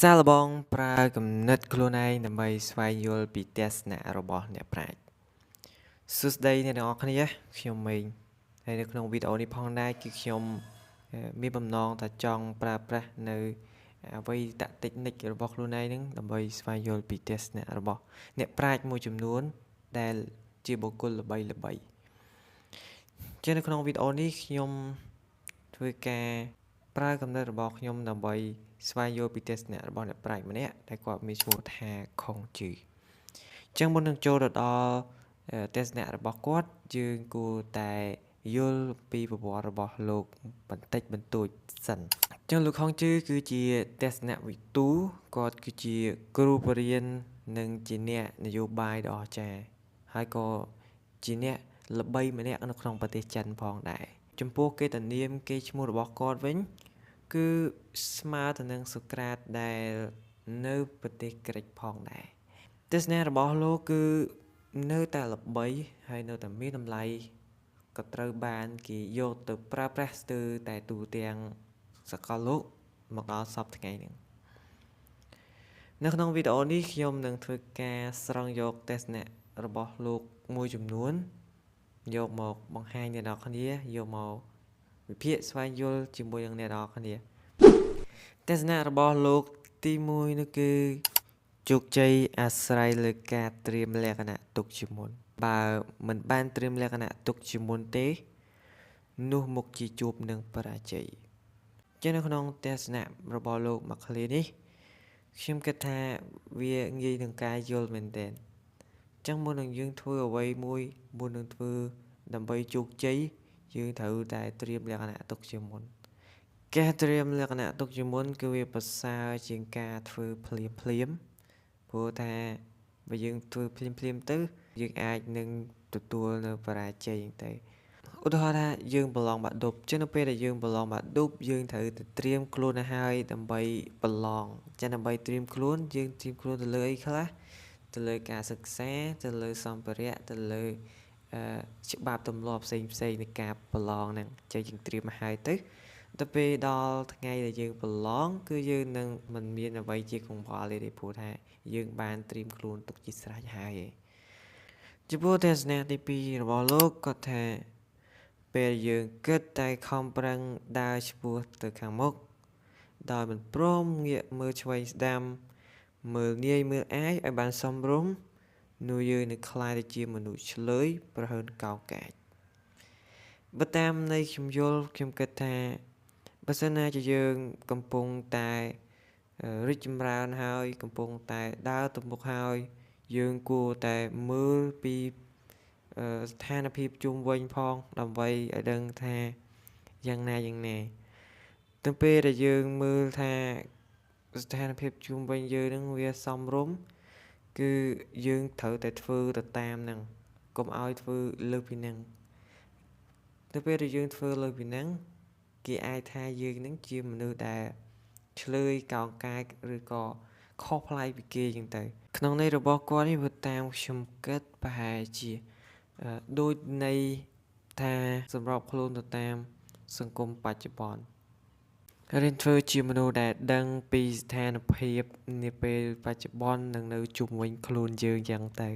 សាឡបងប្រើគំនិតខ្លួនឯងដើម្បីស្វែងយល់ពីទស្សនៈរបស់អ្នកប្រាជ្ញសួស្តីអ្នកទាំងអស់គ្នាខ្ញុំមេងហើយនៅក្នុងវីដេអូនេះផងដែរគឺខ្ញុំមានបំណងថាចង់ប្រើប្រាស់នៅអ្វីតាក់ទិចនិចរបស់ខ្លួនឯងនឹងដើម្បីស្វែងយល់ពីទស្សនៈរបស់អ្នកប្រាជ្ញមួយចំនួនដែលជាបុគ្គលល្បីៗជានៅក្នុងវីដេអូនេះខ្ញុំធ្វើការប្រើគំនិតរបស់ខ្ញុំដើម្បីស្វែងយល់ពីទស្សនៈរបស់អ្នកប្រាជ្ញម្នាក់ដែលគាត់មានឈ្មោះថាខុងជឺអញ្ចឹងមុននឹងចូលទៅដល់ទស្សនៈរបស់គាត់យើងគួរតែយល់ពីប្រវត្តិរបស់លោកបន្តិចបន្តួចសិនអញ្ចឹងលោកខុងជឺគឺជាទស្សនវិទូគាត់គឺជាគ្រូបរិញ្ញានិងជាអ្នកនយោបាយដ៏អស្ចារ្យហើយក៏ជាអ្នកល្បីម្នាក់នៅក្នុងប្រទេសចិនផងដែរចំពោះគេតនាមគេឈ្មោះរបស់គាត់វិញគឺស្មើទៅនឹងសូក្រាតដែលនៅប្រទេសក្រិកផងដែរទស្សនៈរបស់លោកគឺនៅតែល្បីហើយនៅតែមានតម្លៃក៏ត្រូវបានគេយកទៅប្រើប្រាស់ស្ទើរតែទូទាំងសកលលោកមកដល់សពថ្ងៃនេះនៅក្នុងវីដេអូនេះខ្ញុំនឹងធ្វើការស្រង់យកទស្សនៈរបស់លោកមួយចំនួនយកមកបង្ហាញអ្នកនរគ្នាយកមកវិភាគស្វែងយល់ជាមួយនឹងអ្នកនរគ្នាទស្សនៈរបស់លោកទី1នោះគឺជោគជ័យអាស្រ័យលើការត្រៀមលក្ខណៈទុកជាមុនបើមិនបានត្រៀមលក្ខណៈទុកជាមុនទេនោះមុខជាជួបនឹងបរាជ័យជានៅក្នុងទស្សនៈរបស់លោកមកឃ្លានេះខ្ញុំគិតថាវាងាយនឹងការយល់មែនទែនអញ្ចឹងមុននឹងយើងធ្វើអ្វីមួយមុននឹងធ្វើដើម្បីជោគជ័យយើងត្រូវតែត្រៀមលក្ខណៈទុកជាមុនការត្រៀមលក្ខណៈទុកជាមុនគឺវាប្រសើរជាងការធ្វើភ្លាមព្រោះថាបើយើងធ្វើភ្លាមទៅយើងអាចនឹងទទួលនៅបរាជ័យទៅឧទាហរណ៍ថាយើងប្រឡងបាក់ឌុបចឹងនៅពេលដែលយើងប្រឡងបាក់ឌុបយើងត្រូវទៅត្រៀមខ្លួនទៅហើយដើម្បីប្រឡងចឹងដើម្បីត្រៀមខ្លួនយើងត្រៀមខ្លួនទៅលើអីខ្លះទៅលើការសិក្សាទៅលើសម្ភារៈទៅលើច្បាប់ទម្លាប់ផ្សេងនៃការប្រឡងហ្នឹងចឹងយើងត្រៀមមកហើយទៅដល់ពេលដល់ថ្ងៃដែលយើងប្រឡងគឺយើងនឹងមិនមានអ្វីជាកង្វល់ទេព្រោះថាយើងបានត្រៀមខ្លួនទុកជាស្រេចហើយចំពោះទស្សនៈទី2របស់លោកគាត់ថាពេលយើងគិតតែខំប្រឹងដើរឆ្ពោះទៅខាងមុខដោយមិនព្រមងាកមើលឆ្វេងស្ដាំមើលងាយមើលអាយឲ្យបានសមរម្យនោះយើងនឹងក្លាយទៅជាមនុស្សឆ្លើយប្រហើនកោកកាចបើតាមន័យខ្ញុំយល់ខ្ញុំគិតថាបើសិនណាជាយើងកំពុងតែរីកចម្រើនហើយកំពុងតែដើរទៅមុខហើយយើងគួរតែមើលពីស្ថានភាពជុំវិញផងដើម្បីឲ្យដឹងថាយ៉ាងណាទៅពេលដែលយើងមើលថាស្ថានភាពជុំវិញយើងនឹងវាសមរម្យគឺយើងត្រូវតែធ្វើទៅតាមហ្នឹងកុំឲ្យធ្វើលើសពីហ្នឹងទៅពេលដែលយើងធ្វើលើសពីហ្នឹងគេអាចថាយើងនឹងជាមនុស្សដែលឆ្លើយកោងកាចឬក៏ខុសប្លែកពីគេចឹងទៅក្នុងន័យរបស់គាត់នេះវាតាមខ្ញុំគិតប្រហែលជាដូចន័យថាសម្រាប់ខ្លួនទៅតាមសង្គមបច្ចុប្បន្នរៀនធ្វើជាមនុស្សដែលដឹងពីស្ថានភាពនាពេលបច្ចុប្បន្ននិងនៅជុំវិញខ្លួនយើងចឹងទៅ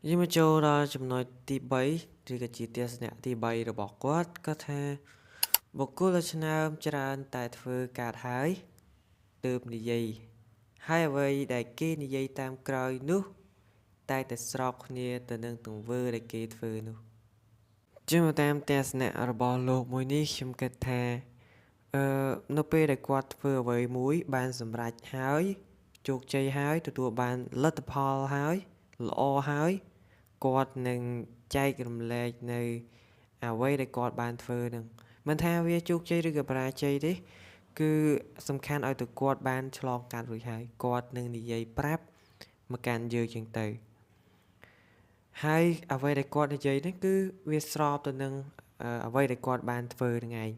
យើងមកចូលដល់ចំណុចទី3ឬក៏ជាទស្សនៈទី3របស់គាត់គាត់ថាបុគ្គលឆ្នើមច្រើនតែធ្វើកើតហើយទើបនិយាយហើយអ្វីដែលគេនិយាយតាមក្រោយនោះតែស្របគ្នាទៅនឹងទង្វើដែលគេធ្វើនោះជាតាមទស្សនៈរបស់លោកមួយនេះខ្ញុំគិតថានៅពេលដែលគាត់ធ្វើអ្វីមួយបានសម្រេចហើយជោគជ័យហើយទទួលបានលទ្ធផលហើយល្អហើយគាត់នឹងចែករំលែកនៅអ្វីដែលគាត់បានធ្វើនឹងមិនថាវាជោគជ័យឬក៏បរាជ័យទេគឺសំខាន់ឲ្យតែគាត់បានឆ្លងកាត់រួចហើយគាត់នឹងនិយាយប្រាប់មកកាន់យើងចឹងទៅហើយអ្វីដែលគាត់និយាយនេះគឺវាស្របទៅនឹងអ្វីដែលគាត់បានធ្វើនឹងឯង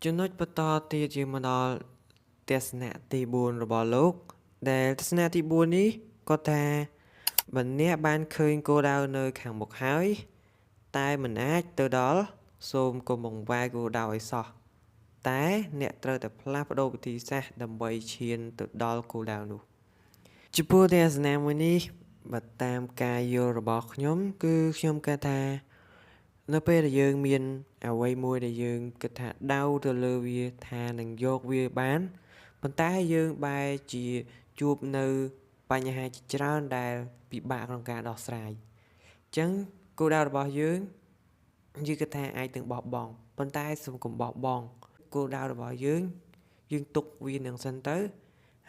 ចំណុចបន្តទៀតយើងមកដល់ទស្សនៈទី4របស់លោកដែលទស្សនៈទី4នេះគាត់ថាបើអ្នកបានឃើញគោលដៅនៅខាងមុខហើយតែមិនអាចទៅដល់សូមកុំបង្វែរគោលដៅឲ្យសោះ តែអ្នកត្រូវតែផ្លាស់ប្ដូរវិធីសាស្ត្រដើម្បីឈានទៅដល់គោលដៅនោះចំពោះទស្សនៈមួយនេះបើតាមការយល់របស់ខ្ញុំគឺខ្ញុំគិតថានៅពេលដែលយើងមានអ្វីមួយដែលយើងគិតថាដៅទៅលើវាថានឹងយកវាបានប៉ុន្តែយើងបែរជាជួបនៅបញ្ហាជាច្រើនដែលពិបាកក្នុងការដោះស្រាយអញ្ចឹងគោលដៅរបស់យើងគិតថាអាចនឹងបោះបង់ប៉ុន្តែសូមកុំបោះបង់គោលដៅរបស់យើងទុកវានឹងសិនទៅ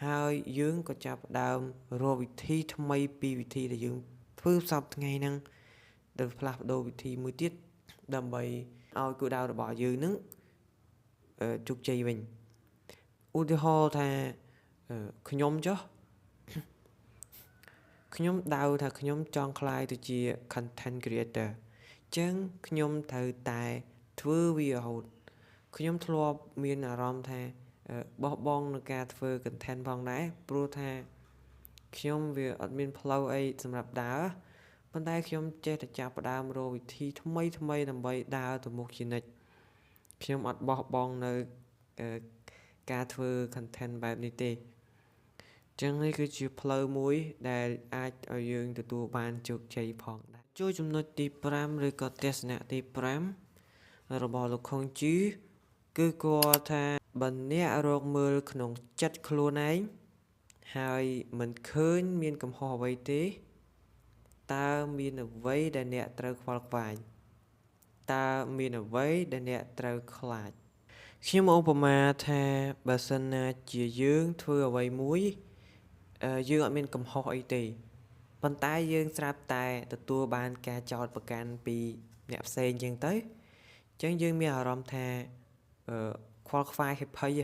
ហើយយើងក៏ចាប់ផ្ដើមរកវិធីថ្មីពីវិធីដែលយើងធ្វើសពថ្ងៃហ្នឹងទៅផ្លាស់ប្ដូរវិធីមួយទៀតដើម្បីឲ្យគោលដៅរបស់យើងនឹងជោគជ័យវិញឧទាហរណ៍ថាខ្ញុំចុះខ្ញុំដៅថាខ្ញុំចង់ក្លាយទៅជា content creator អញ្ចឹងខ្ញុំត្រូវតែធ្វើវារហូតខ្ញុំធ្លាប់មានអារម្មណ៍ថាបោះបង់នឹងការធ្វើ content ផងដែរព្រោះថាខ្ញុំវាអត់មានផ្លូវអីសម្រាប់ដើរប៉ុន្តែខ្ញុំចេះតែចាប់ផ្ដើមរកវិធីថ្មីដើម្បីដើរទៅមុខជានិច្ចខ្ញុំអត់បោះបង់នៅការធ្វើ content បែបនេះទេចឹងនេះគឺជាផ្លូវមួយដែលអាចឲ្យយើងទទួលបានជោគជ័យផងដែរចូលចំណុចទី5ឬក៏ទស្សនៈទី5របស់លោកខុងជឺគឺគាត់ថាបើអ្នករកមើលក្នុងចិត្តខ្លួនឯងហើយមិនឃើញមានកំហុសអ្វីទេតើមានអ្វីដែលអ្នកត្រូវខ្វល់ខ្វាយតើមានអ្វីដែលអ្នកត្រូវខ្លាចខ្ញុំឧបមាថាបើសិនណាជាយើងធ្វើអ្វីមួយយើងអត់មានកំហុសអីទេប៉ុន្តែយើងស្រាប់តែទទួលបានការចោទប្រកាន់ពីអ្នកផ្សេងចឹងទៅអញ្ចឹងយើងមានអារម្មណ៍ថាខ្វល់ខ្វាយហើយភ័យ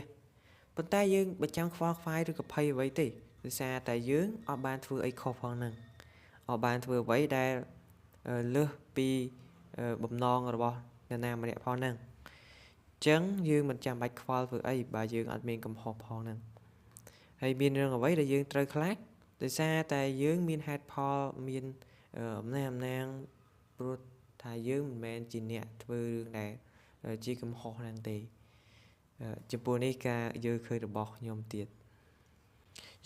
ប៉ុន្តែយើងមិនចាំខ្វល់ខ្វាយឬក៏ភ័យអ្វីទេដោយសារតែយើងអត់បានធ្វើអីខុសផងហ្នឹងអត់បានធ្វើអ្វីដែលលើសពីបំណងរបស់អ្នកណាម្នាក់ផងហ្នឹងអញ្ចឹងយើងមិនចាំបាច់ខ្វល់ធ្វើអីបើយើងអត់មានកំហុសផងហ្នឹងហើយមានរឿងអ្វីដែលយើងត្រូវខ្លាចដោយសារតែយើងមានហេតុផលមានអំណាងព្រោះថាយើងមិនមែនជាអ្នកធ្វើរឿងដែលជាកំហុសហ្នឹងទេចំពោះនេះការយល់ឃើញរបស់ខ្ញុំទៀត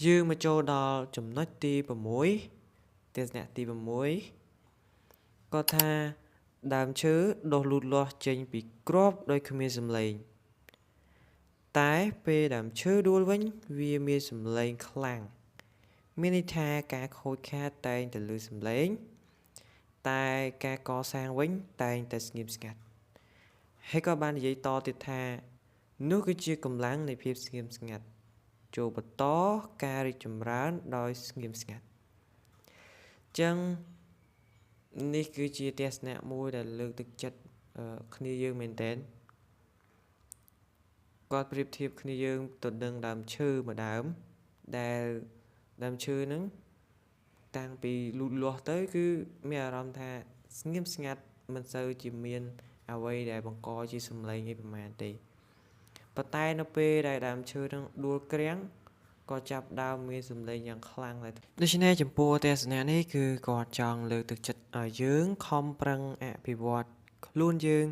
យើងមកចូលដល់ចំណុចទី6ទស្សនៈទី6ក៏ថាដើមឈើដុះលូតលាស់ចេញពីគ្រាប់ដោយគ្មានសម្លេងតែពេលដើមឈើដួលវិញវាមានសម្លេងខ្លាំងមានន័យថាការខូចខាតតែងតែឮសម្លេងតែការកសាងវិញតែងតែស្ងៀមស្ងាត់ហើយក៏បាននិយាយតទៀតថានោះគឺជាកម្លាំងនៃភាពស្ងៀមស្ងាត់ចូលបន្តការរីកចម្រើនដោយស្ងៀមស្ងាត់ចឹងនេះគឺជាទស្សនៈមួយដែលលើកទឹកចិត្តគ្នាយើងមែនតើគាត់ប្រៀបធៀបគ្នាយើងទៅនឹងដើមឈើមួយដើមដែលដើមឈើហ្នឹងតាំងពីលូតលាស់ទៅគឺមានអារម្មណ៍ថាស្ងៀមស្ងាត់មិនសូវជាមានអ្វីដែលបង្កជាសម្លេងអីប្រហែលទេប៉ុន្តែនៅពេលដែលដើមឈើហ្នឹងដួលក្រាំងក៏ចាប់ដើមមានសម្លេងយ៉ាងខ្លាំងដែរដូច្នេះចំពោះទស្សនៈនេះគឺគាត់ចង់លើកទឹកចិត្តឲ្យយើងខំប្រឹងអភិវឌ្ឍខ្លួនយើង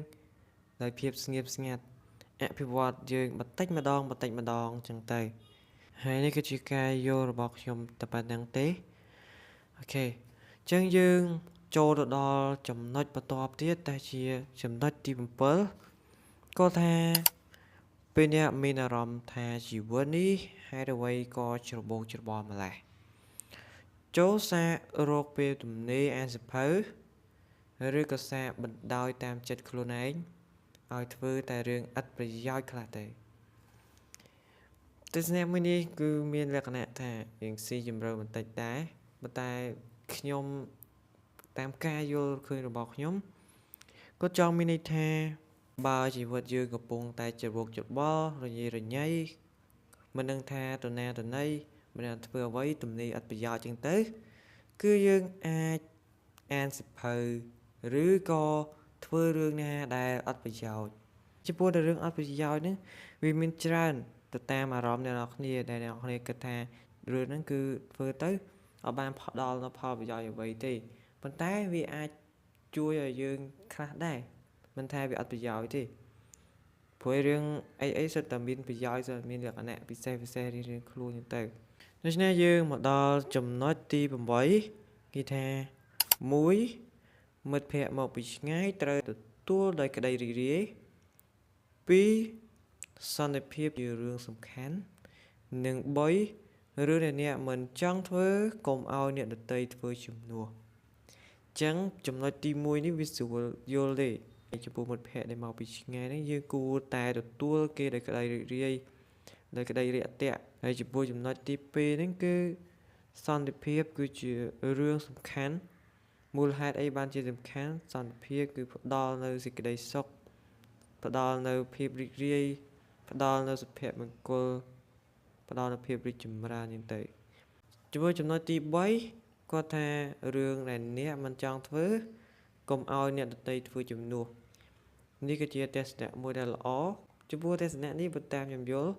ដោយភាពស្ងៀមស្ងាត់អភិវឌ្ឍយើងបន្តិចម្ដងចឹងទៅហើយនេះគឺជាការយល់របស់ខ្ញុំតែប៉ុណ្្នឹងទេអូខេអញ្ចឹងយើងចូលទៅដល់ចំណុចបន្ទាប់ទៀតតែជាចំណុចទី7ក៏ថាពេលអ្នកមានអារម្មណ៍ថាជីវិតនេះហេតុអ្វីក៏ច្របូកច្របល់ម្ល៉េះចូលសាករកពេលទំនេរអានសភៅឬក៏សាកបណ្ដោយតាមចិត្តខ្លួនឯងឲ្យធ្វើតែរឿងឥតប្រយោជន៍ខ្លះទៅទស្សនៈមួយនេះគឺមានលក្ខណៈថាយើងស៊ីជម្រៅបន្តិចដែរប៉ុន្តែខ្ញុំតាមការយល់ឃើញរបស់ខ្ញុំក៏ចង់មានន័យថាបើជីវិតយើងកំពុងតែច្របូកច្របល់រញ៉េរញ៉ៃមិនដឹងថាទៅណាទៅណីមិនដឹងធ្វើអ្វីទំនេរឥតប្រយោជន៍ចឹងទៅគឺយើងអាចអានសភៅឬក៏ធ្វើរឿងណាដែលអត់ប្រយោជន៍ចំពោះតែរឿងអត់ប្រយោជន៍ហ្នឹងវាមានច្រើនទៅតាមអារម្មណ៍អ្នកនរគ្នាដែលអ្នកនរគ្នាគិតថារឿងហ្នឹងគឺធ្វើទៅអត់បានផលដល់នៅផលប្រយោជន៍អ្វីទេប៉ុន្តែវាអាចជួយឲ្យយើងខ្លះដែរមិនថាវាអត់ប្រយោជន៍ទេ ព្រោះរឿងអីសិតតែមានប្រយោជន៍សិតមានលក្ខណៈពិសេសរៀងខ្លួនហ្នឹងទៅដូច្នេះយើងមកដល់ចំណុចទី8គេថា1មិត្តភ័ក្តិមកពីឆ្ងាយត្រូវទទួលដោយក្តីរីករាយ2សន្តិភាពជារឿងសំខាន់និង3រឿងដែលអ្នកមិនចង់ធ្វើកុំឲ្យអ្នកដទៃធ្វើជំនួសចឹងចំណុចទី1នេះវាស្រួលយល់ទេចំពោះមិត្តភ័ក្តិដែលមកពីឆ្ងាយហ្នឹងយើងគួរតែទទួលគេដោយក្តីរីករាយដោយក្តីរាក់ទាក់ហើយចំពោះចំណុចទី2ហ្នឹងគឺសន្តិភាពគឺជារឿងសំខាន់មូលហេតុអីបានជាសំខាន់សន្តិភាពគឺផ្ដល់នៅសេចក្តីសុខផ្ដល់នៅភាពរីករាយផ្ដល់នៅសុភមង្គលផ្ដល់នៅភាពរីកចម្រើនហ្នឹងទៅចំពោះចំណុចទី3គាត់ថារឿងដែលអ្នកមិនចង់ធ្វើកុំឲ្យអ្នកដទៃធ្វើជំនួសនេះគឺជាទស្សនៈមួយដែលល្អចំពោះទស្សនៈនេះបើតាមខ្ញុំយល់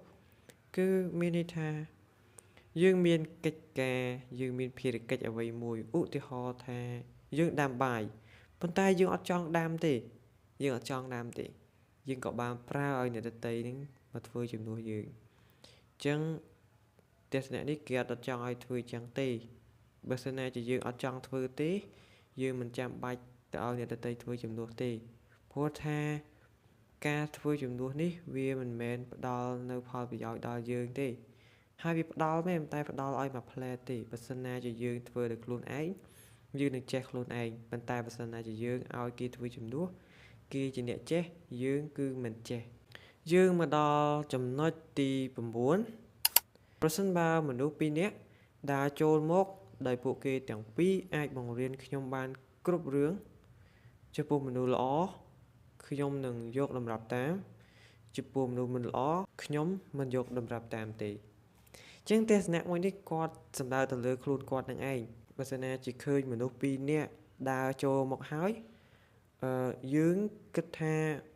គឺមានន័យថាយើងមានកិច្ចការយើងមានភារកិច្ចអ្វីមួយឧទាហរណ៍ថាយើងដាំបាយប៉ុន្តែយើងអត់ចង់ដាំទេយើងក៏បានប្រើឲ្យអ្នកដទៃនឹងមកធ្វើជំនួសយើងអញ្ចឹងទស្សនៈនេះគេអត់ចង់ឲ្យធ្វើចឹងទេបើសិនណាជាយើងអត់ចង់ធ្វើទេយើងមិនចាំបាច់ទៅឲ្យអ្នកដទៃធ្វើជំនួសទេព្រោះថាការធ្វើជំនួសនេះវាមិនមែនផ្ដល់នៅផលប្រយោជន៍ដល់យើងទេហើយវាផ្ដល់មែនតែផ្ដល់ឲ្យមួយផ្លែទេបើសិនណាជាយើងធ្វើដោយខ្លួនឯងយើងនឹងចេះខ្លួនឯងប៉ុន្តែបើសិនណាជាយើងឲ្យគេធ្វើជំនួសគេជាអ្នកចេះយើងគឺមិនចេះយើងមកដល់ចំណុចទី9ប្រសិនបើមនុស្សពីរនាក់ដើរចូលមកដោយពួកគេទាំងពីរអាចបង្រៀនខ្ញុំបានគ្រប់រឿងចំពោះមនុស្សល្អខ្ញុំនឹងយកតម្រាប់តាមចំពោះមនុស្សមិនល្អខ្ញុំមិនយកតម្រាប់តាមទេអញ្ចឹងទស្សនៈមួយនេះគាត់សំដៅទៅលើខ្លួនគាត់នឹងឯងបើសិនណាជាឃើញមនុស្សពីរនាក់ដើរចូលមកហើយយើងគិតថា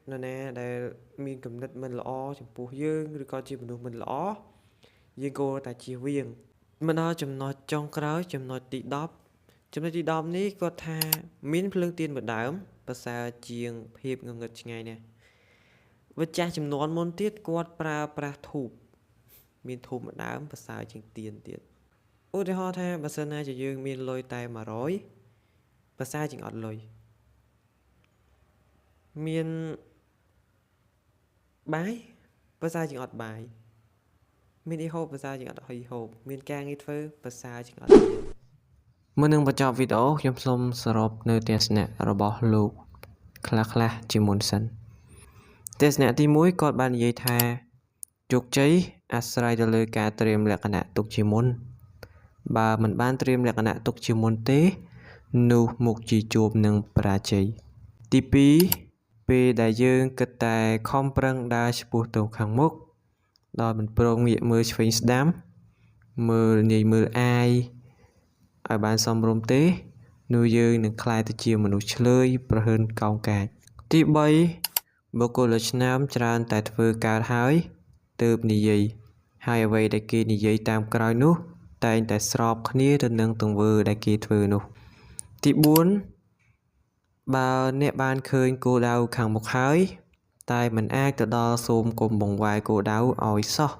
នរណាដែលមានគំនិតមិនល្អចំពោះយើងឬក៏ជាមនុស្សមិនល្អយើងគួរតែជៀសវាងមកដល់ចំណុចចុងក្រោយចំណុចទី10ចំណុចទី10នេះគាត់ថាមានភ្លើងទៀនមួយដើមប្រសើរជាងភាពងងឹតឆ្ងាយណាស់វិចាស់ចំនួនមុនទៀតគាត់ប្រើប្រាស់ធូបមានធូបមួយដើមប្រសើរជាងទៀនទៀតឧទាហរណ៍ថាបើសិនណាជាយើងមានលុយតែ100ប្រសើរជាងអត់លុយមានបាយប្រសើរជាងអត់បាយមានអីហូបប្រសើរជាងអត់អីហូបមានការងារធ្វើប្រសើរជាងអត់មុននឹងបញ្ចប់វីដេអូខ្ញុំសូមសរុបនៅទស្សនៈរបស់លោកខ្លះជាមុនសិនទស្សនៈទី1គាត់បាននិយាយថាជោគជ័យអាស្រ័យទៅលើការត្រៀមលក្ខណៈទុកជាមុនបើមិនបានត្រៀមលក្ខណៈទុកជាមុនទេនោះមុខជាជួបនឹងបរាជ័យទី2ពេលដែលយើងគិតតែខំប្រឹងដើរឆ្ពោះទៅខាងមុខដោយមិនព្រមងាកមើលឆ្វេងស្ដាំមើលនាយមើលអាយឲ្យបានសមរម្យទេនោះយើងនឹងក្លាយទៅជាមនុស្សឆ្លើយប្រហើនកោងកាចទី3បុគ្គលឆ្នើមច្រើនតែធ្វើកើតហើយទើបនិយាយហើយអ្វីដែលគេនិយាយតាមក្រោយនោះតែងតែស្របគ្នាទៅនឹងទង្វើដែលគេធ្វើនោះទី4បើអ្នកបានឃើញគោលដៅខាងមុខហើយតែមិនអាចទៅដល់សូមគុំបង្វែរគោលដៅឲ្យសោះ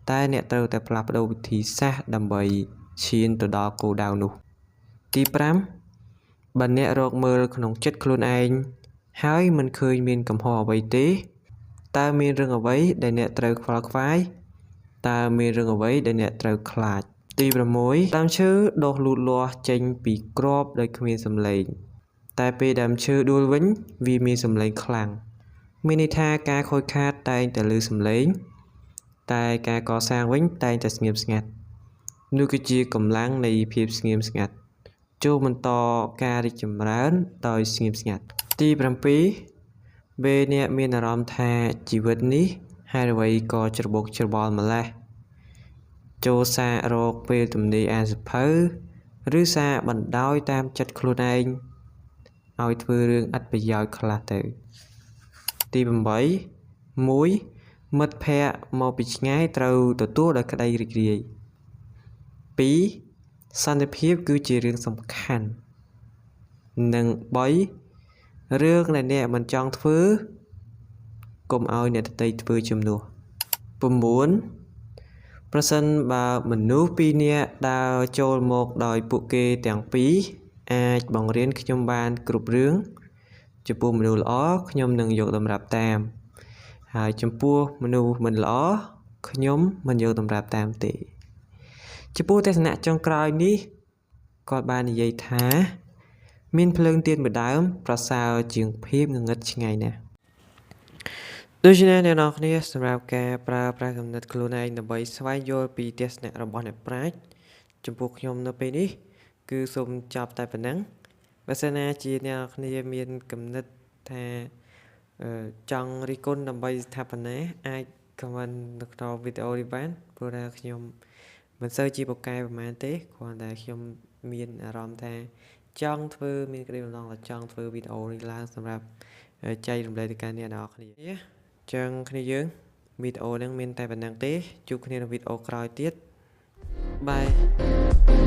តែអ្នកត្រូវតែផ្លាស់ប្ដូរវិធីសាស្ត្រដើម្បីឈានទៅដល់គោលដៅនោះទី5បើអ្នករកមើលក្នុងចិត្តខ្លួនឯងហើយមិនឃើញមានកំហុសអ្វីទេតើមានរឿងអ្វីដែលអ្នកត្រូវខ្វល់ខ្វាយតើមានរឿងអ្វីដែលអ្នកត្រូវខ្លាចទី6ដើមឈើដុះលូតលាស់ចេញពីគ្រាប់ដោយគ្មានសម្លេងតែពេលដើមឈើដួលវិញវាមានសម្លេងខ្លាំងមានន័យថាការខូចខាតតែងតែឮសម្លេងតែការកសាងវិញតែងតែស្ងៀមស្ងាត់នោះគឺជាកម្លាំងនៃភាពស្ងៀមស្ងាត់ចូលបន្តការរីកចម្រើនដោយស្ងៀមស្ងាត់ទី7ពេលអ្នកមានអារម្មណ៍ថាជីវិតនេះហេតុអ្វីក៏ច្របូកច្របល់ម្លេះចូលសាករកពេលទំនេរអានសភៅឬសារបណ្ដោយតាមចិត្តខ្លួនឯងឲ្យធ្វើរឿងឥតប្រយោជន៍ខ្លះទៅទី8 1មិត្តភ័ក្តិមកពីឆ្ងាយត្រូវទទួលដោយក្តីរីករាយ2សន្តិភាពគឺជារឿងសំខាន់និង3រឿងដែលអ្នកមិនចង់ធ្វើ កុំឲ្យអ្នកដទៃធ្វើជំនួស 9 ប្រសិនបើមនុស្សពីរនាក់ដើរចូលមកដោយពួកគេទាំងពីរអាចបង្រៀនខ្ញុំបានគ្រប់រឿងចំពោះមនុស្សល្អខ្ញុំនឹងយកតម្រាប់តាមហើយចំពោះមនុស្សមិនល្អខ្ញុំមិនយកតម្រាប់តាមទេចំពោះទស្សនៈចុងក្រោយនេះគាត់បាននិយាយថាមានភ្លើងទៀនមួយដើមប្រសើរជាងភាពងងឹតឆ្ងាយណាស់ដូច្នេះអ្នកនរគ្នាសម្រាប់ការប្រើប្រាស់គំនិតខ្លួនឯងដើម្បីស្វែងយល់ពីទស្សនៈរបស់អ្នកប្រាជ្ញចំពោះខ្ញុំនៅពេលនេះគឺសូមចប់តែប៉ុណ្ណឹងបើសិនណាជាអ្នកនរគ្នាមានគំនិតថាចង់រិះគន់ដើម្បីស្ថាបនាអាច comment នៅក្នុងវីដេអូនេះបានព្រោះថាខ្ញុំមិនសូវជាពូកែប្រហែលទេគ្រាន់តែខ្ញុំមានអារម្មណ៍ថាចង់ធ្វើមានក្តីបំណងថាចង់ធ្វើវីដេអូនេះឡើងសម្រាប់ចែករំលែកទៅកាន់អ្នកនរគ្នាចឹងគ្នាយើងវីដេអូហ្នឹងមានតែប៉ុណ្្នឹងទេជួបគ្នានៅវីដេអូក្រោយទៀតបាយ